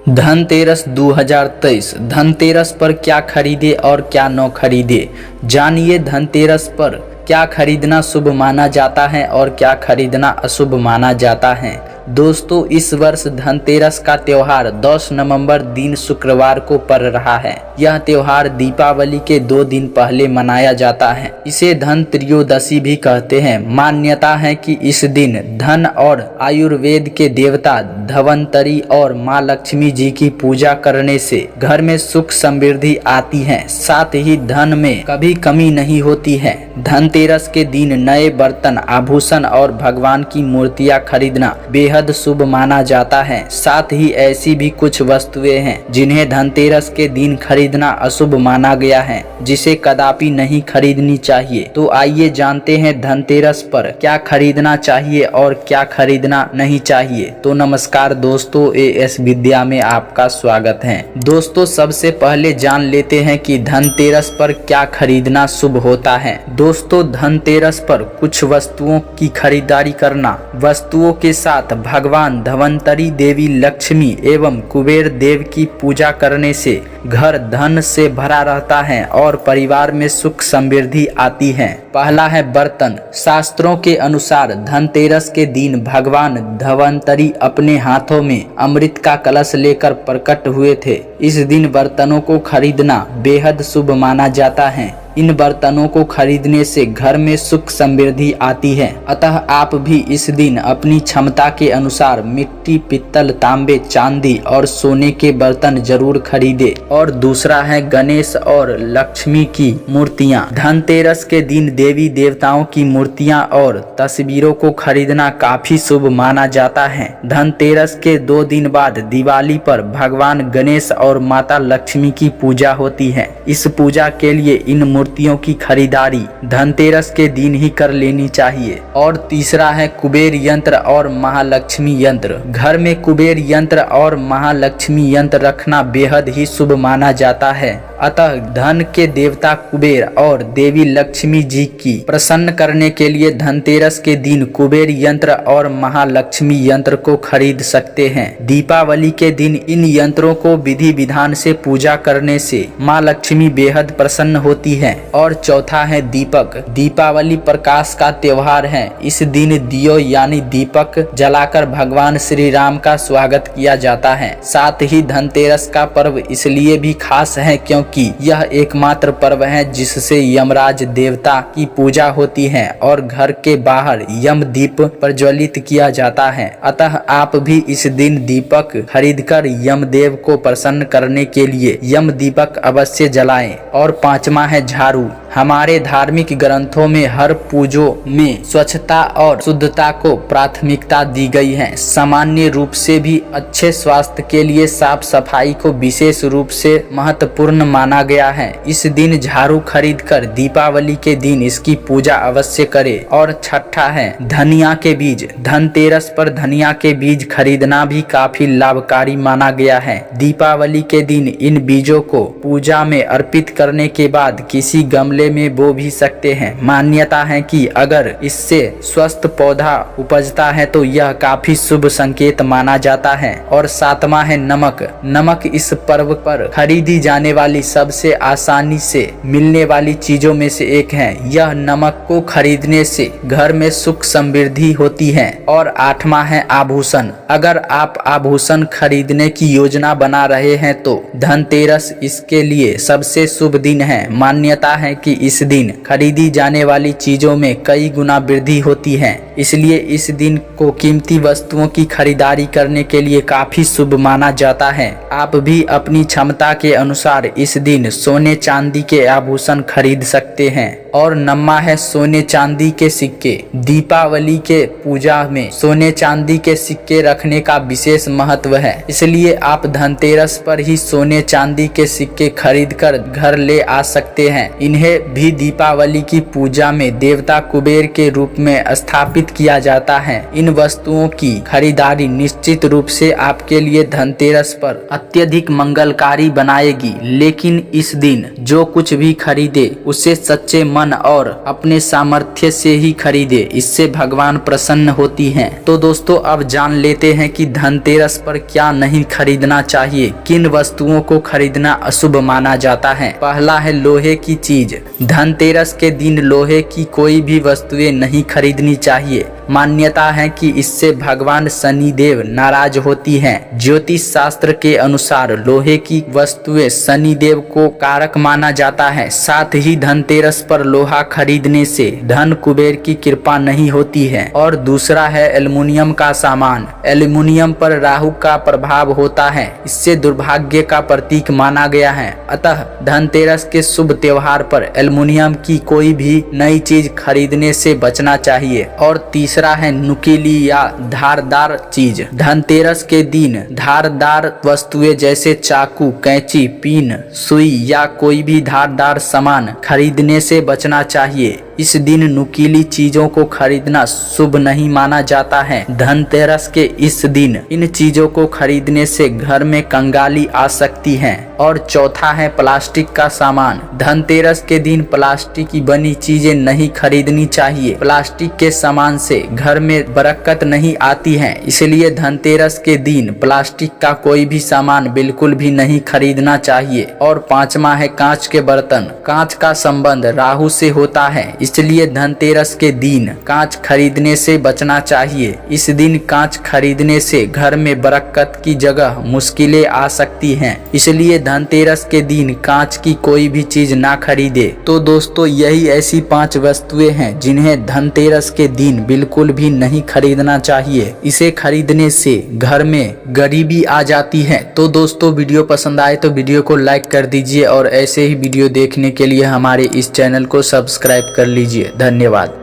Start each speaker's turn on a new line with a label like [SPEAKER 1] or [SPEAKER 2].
[SPEAKER 1] धनतेरस 2023। धनतेरस पर क्या खरीदे और क्या न खरीदे, जानिए धनतेरस पर क्या खरीदना शुभ माना जाता है और क्या खरीदना अशुभ माना जाता है। दोस्तों, इस वर्ष धनतेरस का त्योहार 10 नवंबर दिन शुक्रवार को पड़ रहा है। यह त्योहार दीपावली के 2 दिन पहले मनाया जाता है। इसे धन त्रयोदशी भी कहते हैं। मान्यता है कि इस दिन धन और आयुर्वेद के देवता धवंतरी और माँ लक्ष्मी जी की पूजा करने से घर में सुख समृद्धि आती है, साथ ही धन में कभी कमी नहीं होती है। धनतेरस के दिन नए बर्तन, आभूषण और भगवान की मूर्तियां खरीदना बेहद शुभ माना जाता है। साथ ही ऐसी भी कुछ वस्तुएं हैं जिन्हें धनतेरस के दिन खरीदना अशुभ माना गया है, जिसे कदापि नहीं खरीदनी चाहिए। तो आइए जानते हैं धनतेरस पर क्या खरीदना चाहिए और क्या खरीदना नहीं चाहिए। तो नमस्कार दोस्तों, एएस विद्या में आपका स्वागत है। दोस्तों, सबसे पहले जान लेते हैं कि धनतेरस पर क्या खरीदना शुभ होता है। दोस्तों, धनतेरस पर कुछ वस्तुओं की खरीदारी करना, वस्तुओं के साथ भगवान धवंतरी देवी लक्ष्मी एवं कुबेर देव की पूजा करने से घर धन से भरा रहता है और परिवार में सुख समृद्धि आती है। पहला है बर्तन। शास्त्रों के अनुसार धनतेरस के दिन भगवान धवंतरी अपने हाथों में अमृत का कलश लेकर प्रकट हुए थे। इस दिन बर्तनों को खरीदना बेहद शुभ माना जाता है। इन बर्तनों को खरीदने से घर में सुख समृद्धि आती है। अतः आप भी इस दिन अपनी क्षमता के अनुसार मिट्टी, पित्तल, तांबे, चांदी और सोने के बर्तन जरूर खरीदे। और दूसरा है गणेश और लक्ष्मी की मूर्तियाँ। धनतेरस के दिन देवी देवताओं की मूर्तियाँ और तस्वीरों को खरीदना काफी शुभ माना जाता है। धनतेरस के 2 दिन बाद दिवाली पर भगवान गणेश और माता लक्ष्मी की पूजा होती है। इस पूजा के लिए इन मूर्तियों की खरीदारी धनतेरस के दिन ही कर लेनी चाहिए। और तीसरा है कुबेर यंत्र और महालक्ष्मी यंत्र। घर में कुबेर यंत्र और महालक्ष्मी यंत्र रखना बेहद ही शुभ माना जाता है। अतः धन के देवता कुबेर और देवी लक्ष्मी जी की प्रसन्न करने के लिए धनतेरस के दिन कुबेर यंत्र और महालक्ष्मी यंत्र को खरीद सकते हैं। दीपावली के दिन इन यंत्रों को विधि विधान से पूजा करने से माँ लक्ष्मी बेहद प्रसन्न होती है। और चौथा है दीपक। दीपावली प्रकाश का त्योहार है। इस दिन दियो यानी दीपक जलाकर भगवान श्री राम का स्वागत किया जाता है। साथ ही धनतेरस का पर्व इसलिए भी खास है क्योंकि यह एकमात्र पर्व है जिससे यमराज देवता की पूजा होती है और घर के बाहर यम दीप प्रज्वलित किया जाता है। अतः आप भी इस दिन दीपक खरीदकर यमदेव को प्रसन्न करने के लिए यम दीपक अवश्य जलाएं। और पांचवा है झाड़ू। हमारे धार्मिक ग्रंथों में हर पूजों में स्वच्छता और शुद्धता को प्राथमिकता दी गई है। सामान्य रूप से भी अच्छे स्वास्थ्य के लिए साफ सफाई को विशेष रूप से महत्वपूर्ण माना गया है। इस दिन झाड़ू खरीदकर दीपावली के दिन इसकी पूजा अवश्य करें। और छठा है धनिया के बीज। धनतेरस पर धनिया के बीज खरीदना भी काफी लाभकारी माना गया है। दीपावली के दिन इन बीजों को पूजा में अर्पित करने के बाद किसी गमले में बो भी सकते हैं। मान्यता है कि अगर इससे स्वस्थ पौधा उपजता है तो यह काफी शुभ संकेत माना जाता है। और सातवां है नमक। नमक इस पर्व पर खरीदी जाने वाली सबसे आसानी से मिलने वाली चीजों में से एक है। यह नमक को खरीदने से घर में सुख समृद्धि होती है। और आठवां है आभूषण। अगर आप आभूषण खरीदने की योजना बना रहे हैं तो धनतेरस इसके लिए सबसे शुभ दिन है। मान्यता है कि इस दिन खरीदी जाने वाली चीजों में कई गुना वृद्धि होती है, इसलिए इस दिन को कीमती वस्तुओं की खरीदारी करने के लिए काफी शुभ माना जाता है। आप भी अपनी क्षमता के अनुसार इस दिन सोने चांदी के आभूषण खरीद सकते हैं। और नम्मा है सोने चांदी के सिक्के। दीपावली के पूजा में सोने चांदी के सिक्के रखने का विशेष महत्व है, इसलिए आप धनतेरस पर ही सोने चांदी के सिक्के खरीद कर घर ले आ सकते हैं। इन्हें भी दीपावली की पूजा में देवता कुबेर के रूप में स्थापित स्थापित किया जाता है। इन वस्तुओं की खरीदारी निश्चित रूप से आपके लिए धनतेरस पर अत्यधिक मंगलकारी बनाएगी, लेकिन इस दिन जो कुछ भी खरीदे उसे सच्चे मन और अपने सामर्थ्य से ही खरीदे, इससे भगवान प्रसन्न होती हैं। तो दोस्तों अब जान लेते हैं कि धनतेरस पर क्या नहीं खरीदना चाहिए, किन वस्तुओं को खरीदना अशुभ माना जाता है। पहला है लोहे की चीज। धनतेरस के दिन लोहे की कोई भी वस्तुएं नहीं खरीदनी चाहिए। मान्यता है कि इससे भगवान शनिदेव नाराज होती हैं। ज्योतिष शास्त्र के अनुसार लोहे की वस्तुएं शनिदेव को कारक माना जाता है। साथ ही धनतेरस पर लोहा खरीदने से धन कुबेर की कृपा नहीं होती है। और दूसरा है एल्युमिनियम का सामान। एल्युमिनियम पर राहु का प्रभाव होता है, इससे दुर्भाग्य का प्रतीक माना गया है। अतः धनतेरस के शुभ त्योहार पर एल्युमिनियम की कोई भी नई चीज खरीदने से बचना चाहिए। और तीसरा है नुकीली या धारदार चीज। धनतेरस के दिन धारदार वस्तुएं जैसे चाकू, कैंची, पिन, सुई या कोई भी धारदार सामान खरीदने से बचना चाहिए। इस दिन नुकीली चीजों को खरीदना शुभ नहीं माना जाता है। धनतेरस के इस दिन इन चीजों को खरीदने से घर में कंगाली आ सकती है। और चौथा है प्लास्टिक का सामान। धनतेरस के दिन प्लास्टिक की बनी चीजें नहीं खरीदनी चाहिए। प्लास्टिक के सामान से घर में बरकत नहीं आती है, इसलिए धनतेरस के दिन प्लास्टिक का कोई भी सामान बिल्कुल भी नहीं खरीदना चाहिए। और पांचवा है कांच के बर्तन। कांच का संबंध राहु से होता है, इसलिए धनतेरस के दिन कांच खरीदने से बचना चाहिए। इस दिन कांच खरीदने से घर में बरकत की जगह मुश्किलें आ सकती हैं, इसलिए धनतेरस के दिन कांच की कोई भी चीज ना खरीदे। तो दोस्तों यही ऐसी 5 वस्तुएं हैं जिन्हें धनतेरस के दिन बिल्कुल भी नहीं खरीदना चाहिए। इसे खरीदने से घर में गरीबी आ जाती है। तो दोस्तों वीडियो पसंद आए तो वीडियो को लाइक कर दीजिए और ऐसे ही वीडियो देखने के लिए हमारे इस चैनल को सब्सक्राइब कर लीजिए। धन्यवाद।